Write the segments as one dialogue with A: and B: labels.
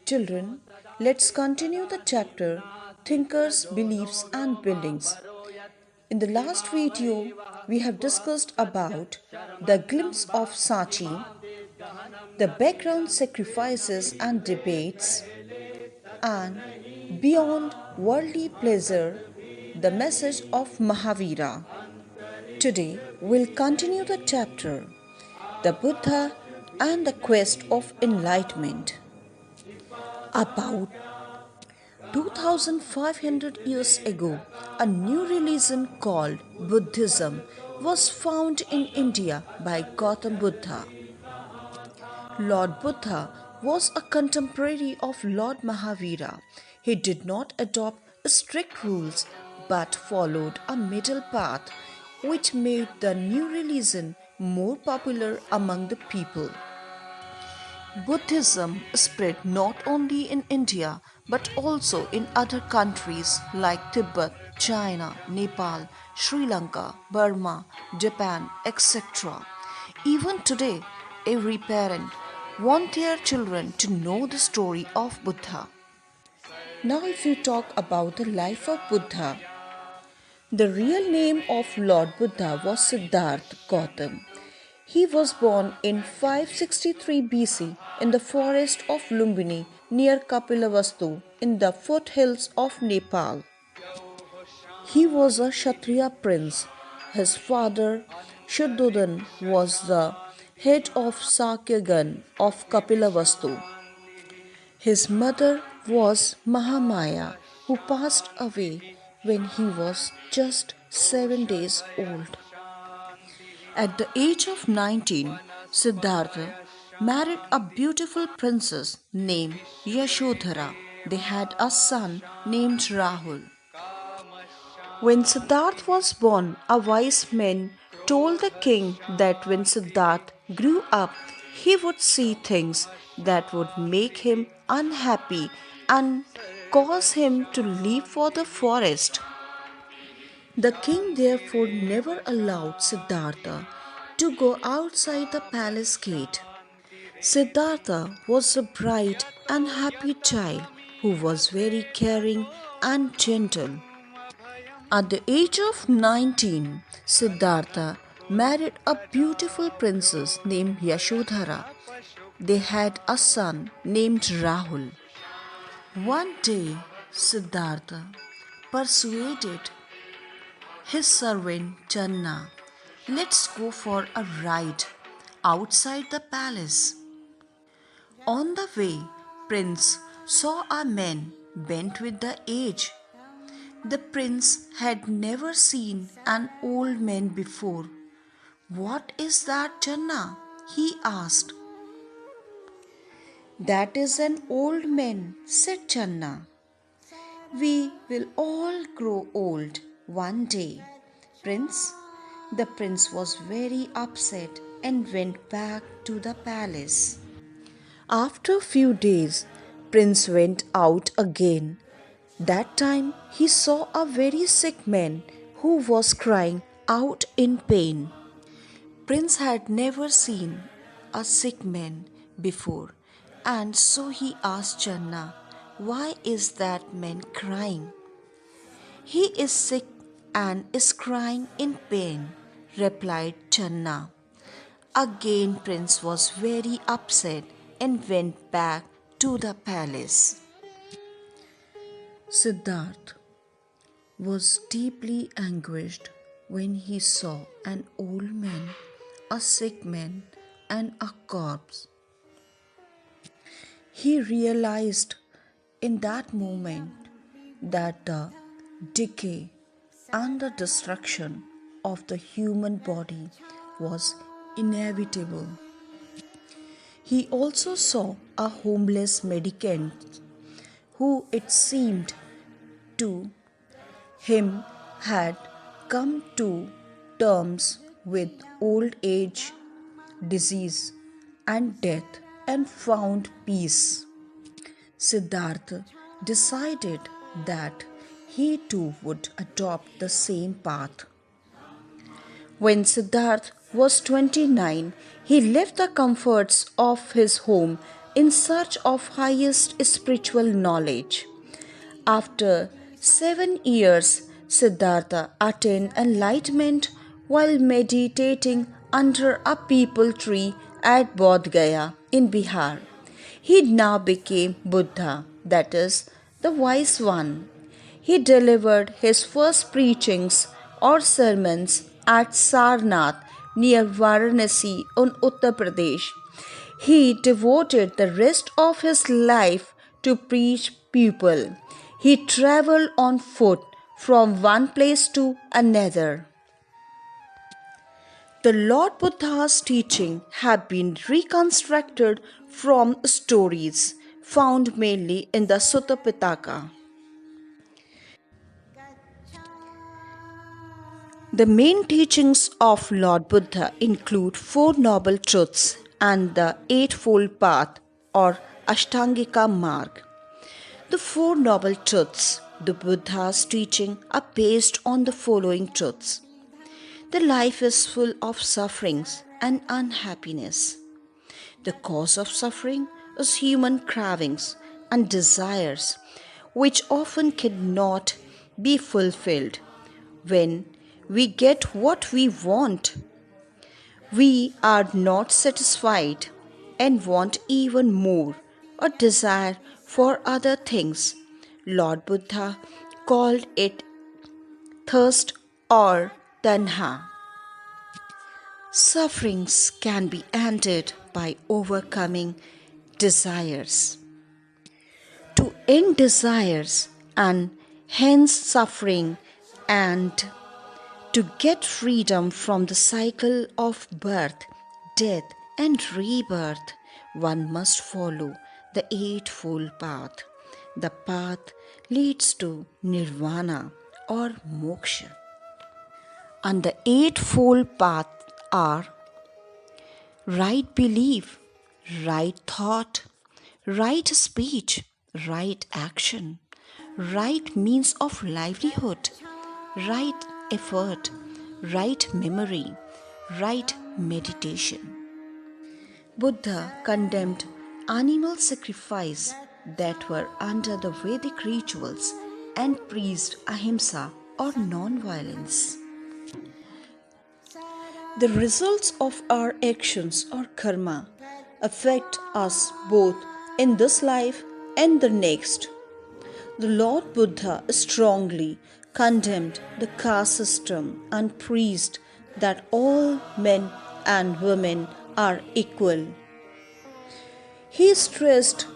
A: Children, let's continue the chapter Thinkers, Beliefs and Buildings. In the last video, we have discussed about the glimpse of Sachi, the background sacrifices and debates, and beyond worldly pleasure, the message of Mahavira. Today, we'll continue the chapter The Buddha and the Quest of Enlightenment. About 2500 years ago, a new religion called Buddhism was found in India by Gautam Buddha. Lord Buddha was a contemporary of Lord Mahavira. He did not adopt strict rules but followed a middle path which made the new religion more popular among the people. Buddhism spread not only in India but also in other countries like Tibet, China, Nepal, Sri Lanka, Burma, Japan, etc. Even today, every parent wants their children to know the story of Buddha. Now, if you talk about the life of Buddha, the real name of Lord Buddha was Siddhartha Gautam. He was born in 563 BC in the forest of Lumbini near Kapilavastu in the foothills of Nepal. He was a Kshatriya prince. His father Shuddhodhan was the head of Sakyagan of Kapilavastu. His mother was Mahamaya, who passed away when he was just 7 days old. At the age of 19, Siddhartha married a beautiful princess named Yashodhara. They had a son named Rahul. When Siddhartha was born, a wise man told the king that when Siddhartha grew up, he would see things that would make him unhappy and cause him to leave for the forest. The king therefore never allowed Siddhartha to go outside the palace gate. Siddhartha was a bright and happy child who was very caring and gentle. At the age of 19, Siddhartha married a beautiful princess named Yashodhara. They had a son named Rahul. One day, Siddhartha persuaded his servant Channa, "Let's go for a ride outside the palace." On the way, Prince saw a man bent with the age. The prince had never seen an old man before. "What is that, Channa?" he asked. "That is an old man," said Channa. "We will all grow old one day, Prince." The prince was very upset and went back to the palace. After a few days, Prince went out again. That time he saw a very sick man who was crying out in pain. Prince had never seen a sick man before, and so he asked Channa, "Why is that man crying?" "He is sick and is crying in pain," replied Channa. Again Prince was very upset and went back to the palace. Siddhartha was deeply anguished when he saw an old man, a sick man, and a corpse. He realized in that moment that the decay and the destruction of the human body was inevitable. He also saw a homeless mendicant who, it seemed to him, had come to terms with old age, disease, and death and found peace. Siddhartha decided that he too would adopt the same path. When Siddhartha was 29, he left the comforts of his home in search of highest spiritual knowledge. After 7 years, Siddhartha attained enlightenment while meditating under a peepal tree at Bodh Gaya in Bihar. He now became Buddha, that is, the wise one. He delivered his first preachings or sermons at Sarnath near Varanasi in Uttar Pradesh. He devoted the rest of his life to preach people. He traveled on foot from one place to another. The Lord Buddha's teaching have been reconstructed from stories found mainly in the Sutta Pitaka. The main teachings of Lord Buddha include Four Noble Truths and the Eightfold Path or Ashtangika Marg. The Four Noble Truths, the Buddha's teaching, are based on the following truths. The life is full of sufferings and unhappiness. The cause of suffering is human cravings and desires, which often cannot be fulfilled. When we get what we want, we are not satisfied and want even more or desire for other things. Lord Buddha called it thirst or tanha. Sufferings can be ended by overcoming desires. To end desires and hence suffering and to get freedom from the cycle of birth, death, and rebirth, one must follow the Eightfold Path. The path leads to nirvana or moksha. And the Eightfold Path are right belief, right thought, right speech, right action, right means of livelihood, right effort, right memory, right meditation. Buddha condemned animal sacrifice that were under the Vedic rituals and preached ahimsa or non-violence. The results of our actions or karma affect us both in this life and the next. The Lord Buddha strongly condemned the caste system and preached that all men and women are equal. He stressed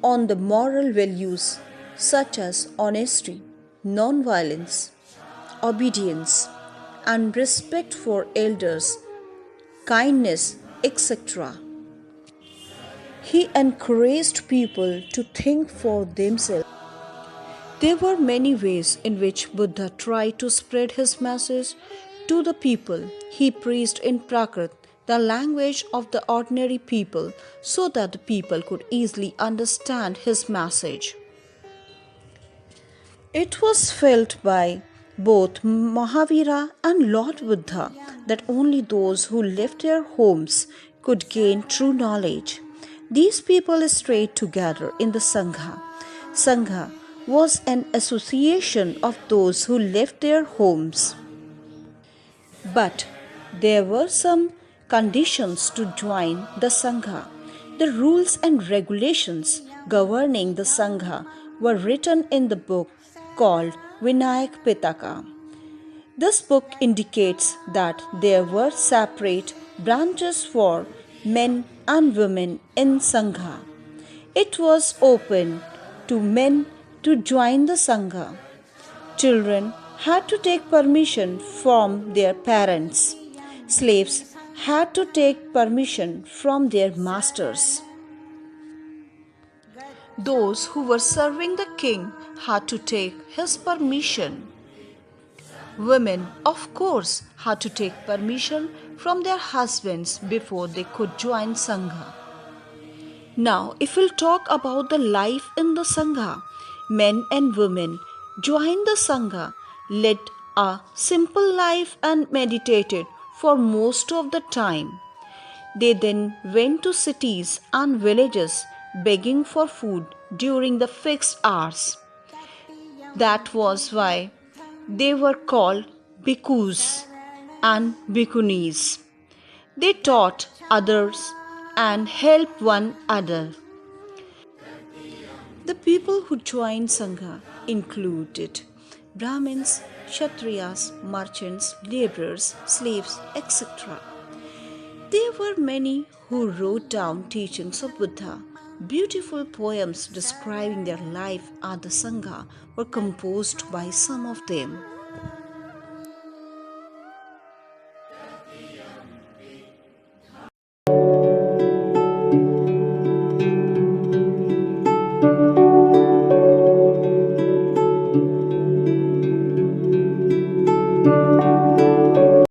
A: on the moral values such as honesty, non-violence, obedience, and respect for elders, kindness, etc. He encouraged people to think for themselves. There were many ways in which Buddha tried to spread his message to the people. He preached in Prakrit, the language of the ordinary people, so that the people could easily understand his message. It was felt by both Mahavira and Lord Buddha that only those who left their homes could gain true knowledge. These people stayed together in the Sangha. Sangha was an association of those who left their homes. But there were some conditions to join the Sangha. The rules and regulations governing the Sangha were written in the book called Vinayak Pitaka. This book indicates that there were separate branches for men and women in Sangha. It was open to men to join the Sangha. Children had to take permission from their parents. Slaves had to take permission from their masters. Those who were serving the king had to take his permission. Women, of course, had to take permission from their husbands before they could join Sangha. Now, if we'll talk about the life in the Sangha, men and women joined the Sangha, led a simple life and meditated for most of the time. They then went to cities and villages begging for food during the fixed hours. That was why they were called bhikkhus and bhikkhunis. They taught others and helped one another. The people who joined Sangha included Brahmins, Kshatriyas, merchants, laborers, slaves, etc. There were many who wrote down teachings of Buddha. Beautiful poems describing their life at the Sangha were composed by some of them.